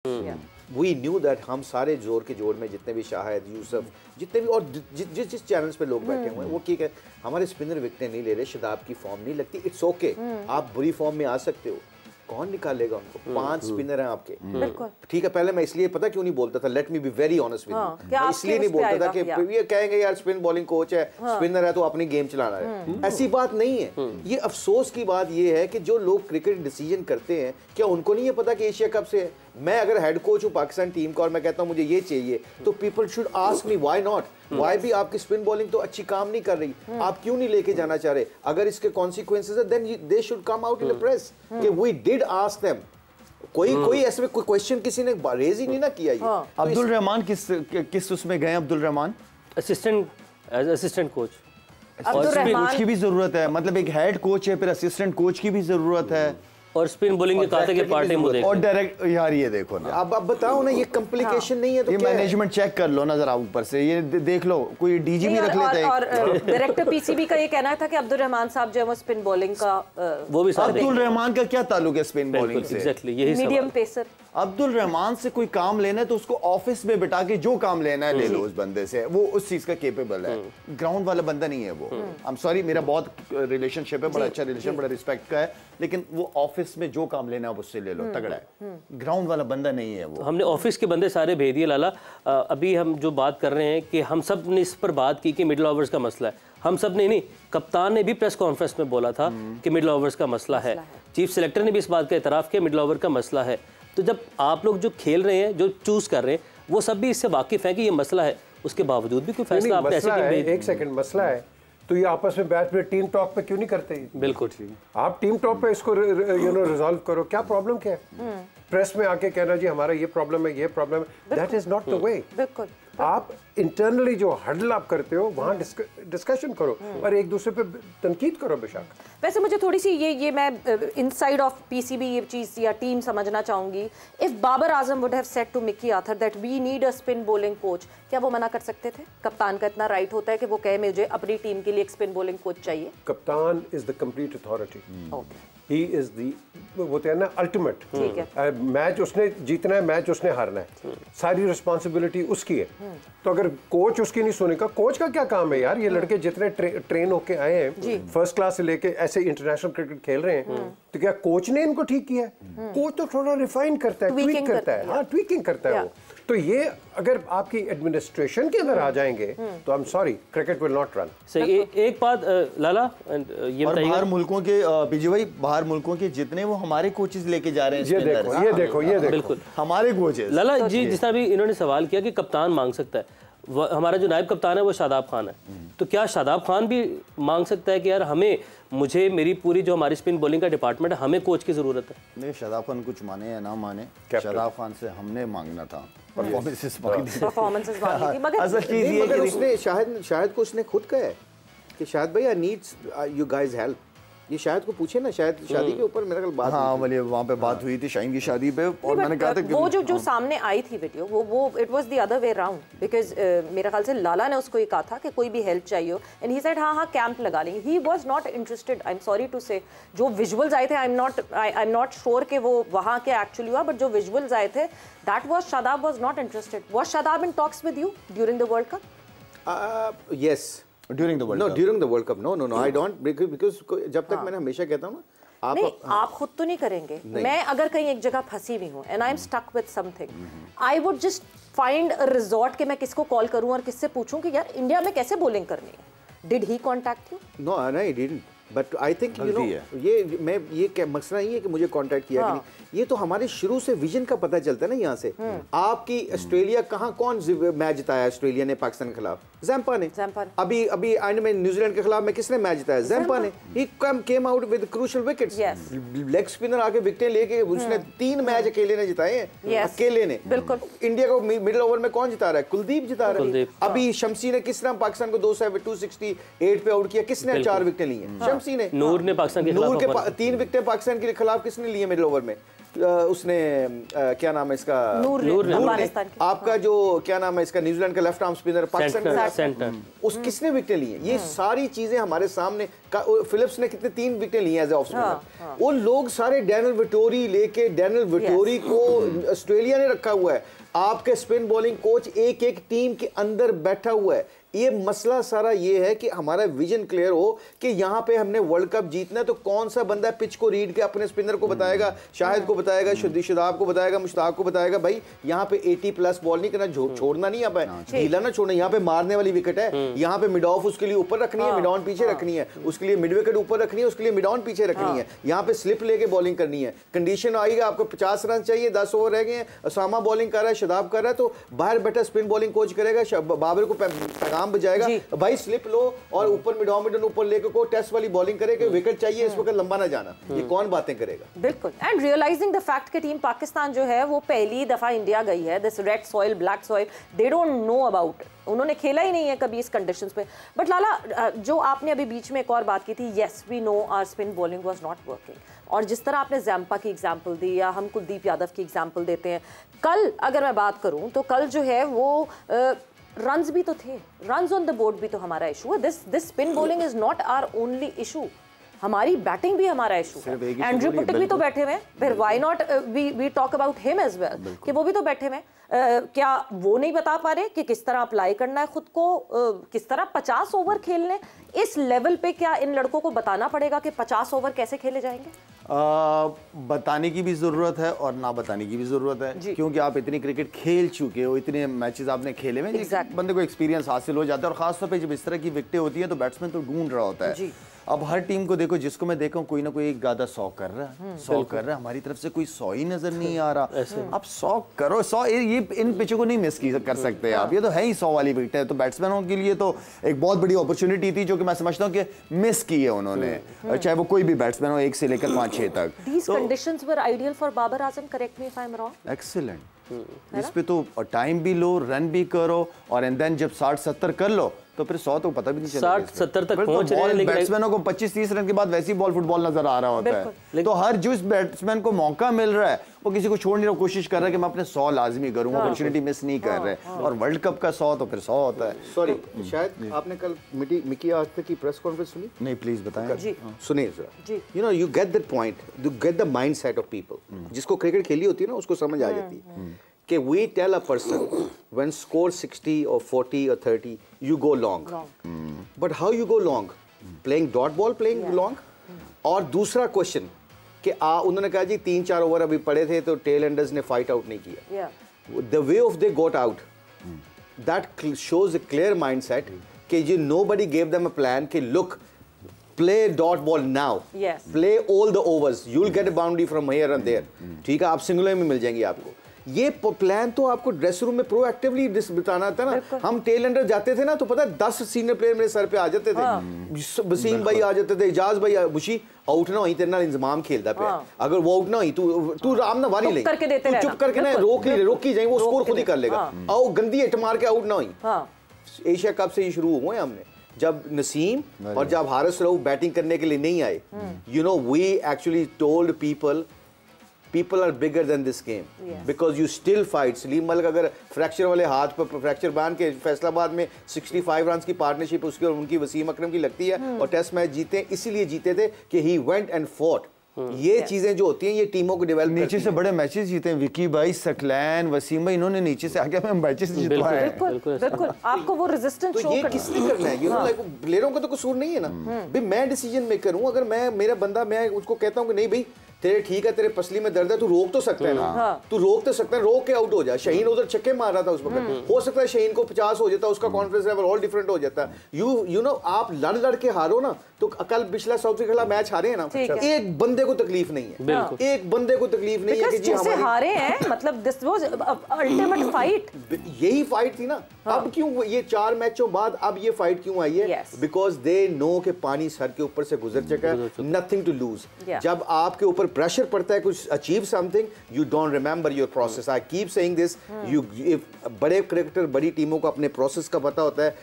We knew that हम सारे जोर के जोड़ में जितने भी शाहिद यूसुफ जितने भी और जिस चैनल्स पे लोग बैठे हुए हैं वो ठीक है, हमारे स्पिनर विकेटें नहीं ले रहे, शदाब की फॉर्म नहीं लगती, इट्स ओके, आप बुरी फॉर्म में आ सकते हो, कौन निकालेगा उनको? 5 स्पिनर हैं आपके, ठीक है। पहले मैं इसलिए पता क्यों नहीं बोलता था, let me be very honest with you, मैं इसलिए नहीं बोलता था कि ये कहेंगे यार स्पिन बॉलिंग कोच है, स्पिनर है तो अपनी गेम चलाना है, ऐसी बात नहीं है। ये अफसोस की बात ये है कि जो लोग क्रिकेट डिसीजन करते हैं, क्या उनको नहीं है पता कि एशिया कप से है? मैं अगर हेड कोच हूँ पाकिस्तान टीम का और मैं कहता हूँ मुझे ये चाहिए, तो people should ask me why not, why भी आपकी स्पिन बॉलिंग तो अच्छी काम नहीं कर रही, आप क्यों नहीं लेके जाना चाह रहे? अगर इसके कॉन्सिक्वेंसेस है then they should come out in the press कि वी डिड आस्क देम। कोई ऐसे में कोई क्वेश्चन किसी ने रेज ही नहीं ना किया ये। अब्दुल रहमान किस उसमें गए? Abdul Rahman assistant coach, coach की भी जरूरत है, मतलब एक हेड कोच है फिर असिस्टेंट कोच की भी जरूरत है, और स्पिन बॉलिंग के खाते के पार्ट टाइम और डायरेक्ट यार ये देखो ना, अब बताओ ना, ये कॉम्प्लिकेशन नहीं है तो ये क्या मैनेजमेंट चेक कर लो ना जरा ऊपर से, ये देख लो कोई डीजी भी रख लेता है। और डायरेक्टर पीसीबी का ये कहना था कि अब्दुल रहमान साहब जो है वो स्पिन बॉलिंग का वो भी अब्दुल रहमान का क्या ताल्लुक है स्पिन बॉलिंग से? एग्जैक्टली यही मीडियम पेसर। अब्दुल रहमान से कोई काम लेना है तो उसको ऑफिस में बिठा के जो काम लेना है ले लो उस बंदे से, वो उस चीज का केपेबल है, ग्राउंड वाला बंदा नहीं है वो। आई एम सॉरी, मेरा बहुत रिलेशनशिप है, बड़ा अच्छा रिलेशन, बड़ा रिस्पेक्ट का है, लेकिन वो ऑफिस में जो काम लेना है उससे ले लो, तगड़ा है, ग्राउंड वाला बंदा नहीं है वो। हमने ऑफिस के बंदे सारे भेज दिए लाला। अभी हम जो बात कर रहे हैं कि हम सब ने इस पर बात की कि मिडिल ओवर्स का मसला है, हम सब ने नहीं, कप्तान ने भी प्रेस कॉन्फ्रेंस में बोला था कि मिडिल ओवर्स का मसला है, चीफ सेलेक्टर ने भी इस बात का एतराफ़ किया मिडिल ओवर का मसला है। तो जब आप लोग जो खेल रहे हैं, जो चूज कर रहे हैं, वो सब भी इससे वाकिफ है कि ये मसला है, उसके बावजूद भी कोई फैसला आपने ऐसे एक सेकंड मसला है तो ये आपस में बैठ में टीम टॉक पे क्यों नहीं करते? बिल्कुल ठीक, आप टीम टॉक पे इसको रिजॉल्व करो, क्या प्रॉब्लम क्या है? प्रेस में आके कहना जी हमारा ये प्रॉब्लम है, ये प्रॉब्लम है, that is not the way. बिल्कुल, आप इंटरनली जो हडल आप करते हो वहाँ डिस्कशन करो और एक दूसरे पे तनकीद करो बेशक। वैसे मुझे थोड़ी सी ये मैं इनसाइड ऑफ पीसीबी ये चीज़ या टीम समझना चाहूँगी। If Babar Azam would have said to Mickey Arthur that we need a spin bowling coach, क्या वो मना कर सकते थे? कप्तान का इतना राइट होता है कि वो कहे मुझे अपनी टीम के लिए एक स्पिन बॉलिंग कोच चाहिए। कप्तान is the complete authority, okay, he is the वो है ना अल्टीमेट। मैच उसने जीतना है, मैच उसने हारना है, सारी रिस्पॉन्सिबिलिटी उसकी है। तो अगर कोच उसकी नहीं सुनेगा, कोच का क्या काम है यार? ये लड़के जितने ट्रेन होके आए हैं फर्स्ट क्लास से लेके ऐसे इंटरनेशनल क्रिकेट खेल रहे हैं, तो क्या कोच ने इनको ठीक किया है? कोच तो थोड़ा रिफाइन करता है, ट्वीक करता है, हाँ ट्वीकिंग करता है वो। तो ये अगर आपकी एडमिनिस्ट्रेशन के अंदर आ जाएंगे तो आई am sorry, cricket will not run. सही। एक बात लाला, ये बताइए, बाहर मुल्कों के पीजी भाई, बाहर मुल्कों के जितने वो हमारे कोचेस लेके जा रहे हैं, ये देखो बिल्कुल हमारे कोचेस। लाला जी जिस तरह भी इन्होंने सवाल किया कि कप्तान मांग सकता है, हमारा जो नायब कप्तान है वो शादाब खान है, तो क्या शादाब खान भी मांग सकता है कि यार मुझे मेरी पूरी जो हमारी स्पिन बॉलिंग का डिपार्टमेंट है, हमें कोच की जरूरत है? नहीं, शादाब खान कुछ माने या ना माने, शादाब खान से हमने मांगना था परफॉर्मेंसेस मांगनी थी, मगर असल चीज ये कि उसने शायद को उसने खुद कहा है कि शायद भाई आई नीड्स यू गाइस हेल्प। ये शायद को पूछे ना, शायद शादी के ऊपर मेरे ख्याल बात, हाँ वाली वहाँ पे बात हुई थी शाहीन की शादी पे, और मैंने कहा था वो जो सामने आई थी वीडियो, वो it was the other way round, because मेरे ख्याल से लाला ने उसको ये कहा था कि कोई भी हेल्प चाहिए हो, एंड ही सेड हाँ कैंप लगा लेंगे। He was not interested, I am sorry to say. जो विजुअल्स आए थे, आई एम नॉट श्योर कि वो वहाँ के एक्चुअली हुआ, बट जो विजुअल्स आए थे that was Shadab was not interested. Was Shadab in talks with you during the world cup? Yes, during the World Cup. No, during the World Cup. No, I don't, because जब तक मैंने हमेशा कहता हूँ ना, आप खुद तो नहीं करेंगे। मैं अगर कहीं एक जगह फंसी हुई हूँ and I'm stuck with something, I would just find a resort कि मैं किसको कॉल करूँ और किससे पूछूं कि यार इंडिया में कैसे बॉलिंग करनी है। Did he contact you? No, he didn't. But I think you know ये मसला नहीं है कि मुझे कांटेक्ट किया कि नहीं, ये तो हमारे शुरू से विजन का पता चलता है ना। यहाँ से आपकी ऑस्ट्रेलिया कहाँ कौन मैच जिताया ऑस्ट्रेलिया ने पाकिस्तान के खिलाफ? ज़ैम्पा ने। अभी एंड में न्यूजीलैंड के खिलाफ में किसने मैच जिताया? ज़ैम्पा ने। He came out with crucial wickets. Leg spinner आके विकेटें लेके उसने 3 मैच अकेले ने जिताए हैं, अकेले ने। बिल्कुल। इंडिया को मिडिल ओवर में कौन जिता रहा है? कुलदीप जिता रहा है। अभी शमसी ने किस तरह पाकिस्तान को 268 पे आउट किया? किसने 4 विकेटें ली हैं? शमसी ने। नूर ने पाकिस्तान के खिलाफ 3 विकेटें पाकिस्तान के खिलाफ किसने लिए मिडिल ओवर में? उसने क्या नाम है इसका, नूर ने आपका जो क्या नाम है इसका न्यूजीलैंड का लेफ्ट आर्म स्पिनर पाकिस्तान, उस किसने विकेट ली है? ये सारी चीजें हमारे सामने, फिलिप्स ने कितने 3 विकेट ली है एज ऑफ स्पिनर। वो लोग सारे डैनियल विटोरी लेके, डैनियल विटोरी को ऑस्ट्रेलिया ने रखा हुआ है, आपके स्पिन बॉलिंग कोच एक एक टीम के अंदर बैठा हुआ है। ये मसला सारा ये है कि हमारा विजन क्लियर हो कि यहाँ पे हमने वर्ल्ड कप जीतना है, तो कौन सा बंदा पिच को रीड के अपने स्पिनर को बताएगा, शाहिद को बताएगा, शादाब को बताएगा, मुश्ताक को बताएगा, भाई यहाँ पे 80+ बॉल नहीं करना, छोड़ना नहीं, यहाँ पे ढीला ना छोड़ना, यहाँ पे मारने वाली विकेट है, यहाँ पे मिड ऑफ उसके लिए ऊपर रखनी है, मिड ऑन पीछे रखनी है, उसके लिए मिड विकेट ऊपर रखनी है, उसके लिए मिड ऑन पीछे रखनी है, यहाँ पे स्लिप लेके बॉलिंग करनी है। कंडीशन आएगा आपको 50 रन चाहिए, 10 ओवर रह गए हैं, उसामा बॉलिंग कर रहा है, शादाब कर रहा है, तो बाहर बैठा स्पिन बॉलिंग कोच करेगा, बाबर को पैगाम बजाएगा, भाई स्लिप लो और ऊपर मिड ऊपर लेकर को टेस्ट वाली बॉलिंग करे कि विकेट चाहिए, इस वक्त लंबा ना जाना। ये कौन बातें करेगा? बिल्कुल। एंड रियलाइजिंग द फैक्ट कि टीम पाकिस्तान जो है वो पहली दफा इंडिया गई है, this red soil black soil, they don't know about, उन्होंने खेला ही नहीं है कभी इस कंडीशंस पे। बट लाला, जो आपने अभी बीच में एक और बात की थी, yes we know our spin bowling was not working, और जिस तरह आपने जैम्पा की एग्जांपल दी या हम कुलदीप यादव की एग्जांपल देते हैं, कल अगर मैं बात करूं तो कल जो है वो रन्स भी तो थे, रन्स ऑन द बोर्ड भी तो हमारा इशू है। This spin bowling is not our only issue, हमारी बैटिंग भी हमारा इशू है। एंड्रयू पुटिक भी तो बैठे हुए हैं, फिर why not we talk about him as well, कि वो भी तो बैठे हुए हैं। क्या वो नहीं बता पा रहे कि किस तरह अप्लाई करना है खुद को, किस तरह 50 ओवर खेलने इस लेवल पे? क्या इन लड़कों को बताना पड़ेगा कि 50 ओवर कैसे खेले जाएंगे? बताने की भी जरूरत है और ना बताने की भी जरूरत है, क्योंकि आप इतनी क्रिकेट खेल चुके हो, इतने मैचेस आपने खेले में, बंदे को एक्सपीरियंस हासिल हो जाता है। और खासतौर पे जब इस तरह की विकेटें होती हैं तो बैट्समैन तो ढूंढ रहा होता है। अब हर टीम को देखो, जिसको मैं देखा कोई ना कोई एक गादा 100 कर रहा है, 100 कर रहा है, हमारी तरफ से कोई 100 ही नजर नहीं आ रहा। अब 100 करो, 100 ये इन पिचों को नहीं मिस कर सकते आप, ये तो है ही 100 वाली विकेट है। तो बैट्समैनों के लिए तो एक बहुत बड़ी अपॉर्चुनिटी थी जो कि मैं समझता हूँ कि मिस की है उन्होंने, चाहे वो कोई भी बैट्समैन हो, 1 से लेकर 5-6 तक। These conditions were ideal for Babar Azam, correct me if I'm wrong. Excellent। इस पे तो टाइम भी लो, रन भी करो, और एंड देन जब 60-70 कर लो तो फिर 100 तो पता भी नहीं चलेगा। 60-70 तक पहुंच रहे हैं, लेकिन बैट्समैनों को 25-30 रन के बाद वैसी बॉल फुटबॉल नजर आ रहा होता है। तो हर जिस बैट्समैन को मौका मिल रहा है वो किसी को छोड़ने की कोशिश कर रहा है कि मैं अपने 100 लाजमी करूंगा, अपॉर्चुनिटी मिस नहीं कर रहे। और वर्ल्ड कप का 100 तो फिर 100 होता है। सॉरी, शायद आपने कल मिकी आर्थ की प्रेस कॉन्फ्रेंस सुनी? नहीं, प्लीज बताएं। सुनिए जरा। You know, you get that point, you get the mindset of people. जिसको क्रिकेट खेली होती है ना उसको समझ आ जाती है कि we tell a person when score 60 or 40 or 30 you go long. But how you go long? Playing dot ball, playing long? और दूसरा क्वेश्चन कि उन्होंने कहा जी 3-4 ओवर अभी पड़े थे तो टेल एंडर्स ने फाइट आउट नहीं किया। The way of they got out, that shows a clear mindset कि जी nobody gave them a plan कि look, play dot ball now. Yes. Play all the overs. You'll get a boundary from here and there. ठीक है, आप सिंगलों में मिल जाएंगी आपको। ये plan तो आपको ड्रेस रूम में प्रोएक्टिवली बताना था ना। हम टेल एंडर जाते थे ना तो पता है 10 सीनियर प्लेयर मेरे सर पे आ जाते थे। वसीम भाई आ जाते थे, इजाज भाई, बुशी आउट ना हुई तेरे नाल इंतजाम खेलता पे, अगर वो आउट ना हुई तू राम ना वारी ले, तू चुप करके ना रोकी जाए, वो स्कोर खुद ही कर लेगा। आओ गंदी हिट मार के आउट ना हुई। एशिया कप से ये शुरू हुए हमने, जब नसीम और जब हारिस रऊफ बैटिंग करने के लिए नहीं आए, you know, we actually told people are bigger than this game, because you still fight. Salim Malik अगर फ्रैक्चर वाले हाथ पर फ्रैक्चर बांध के फैसलाबाद में 65 रन की पार्टनरशिप उसकी और उनकी वसीम अकरम की लगती है और टेस्ट मैच जीते, इसीलिए जीते थे कि he went and fought. ये चीजें जो होती हैं ये टीमों को डेवलप नीचे से बड़े मैचेस जीते हैं। विकी भाई, सकलैन, वसीम भाई, इन्होंने नीचे से आके मैचेस जितवाए हैं। बिल्कुल आपको वो रेजिस्टेंस शो करना है। ये किसने करना है? यू नो, लाइक प्लेयरों का तो कसूर नहीं है ना भाई। मैं डिसीजन मेकर हूं, अगर मैं मेरा बंदा, मैं उसको कहता हूं कि नहीं भाई तेरे ठीक है, तेरे पसली में दर्द है, तू रोक तो सकता है ना, तू रोक तो सकता है, रोक के आउट हो जा। शहीन उधर छक्के मार रहा था उस वक्त, हो सकता है शहीन को 50 हो जाता, उसका कॉन्फिडेंस लेवल और डिफरेंट हो जाता। यू नो, आप लड़ के हारो ना तो कल पिछला साउथ अफ्रीका खिलाफ मैच हारे हैं ना, एक बंदे को तकलीफ नहीं है, एक बंदे को तकलीफ नहीं है कि जी हमारे हारे हैं, मतलब दिस वाज अल्टीमेट फाइट। यही फाइट थी ना। अब क्यों ये 4 मैचों बाद अब ये फाइट क्यों आई है? बिकॉज दे नो के पानी सर के ऊपर से गुजर चुका है, नथिंग टू लूज। जब आपके ऊपर प्रेशर पड़ता है कुछ achieve something, you don't remember your process. I keep saying this, you बड़े क्रिकेटर, बड़ी टीमों को अपने प्रोसेस का पता होता है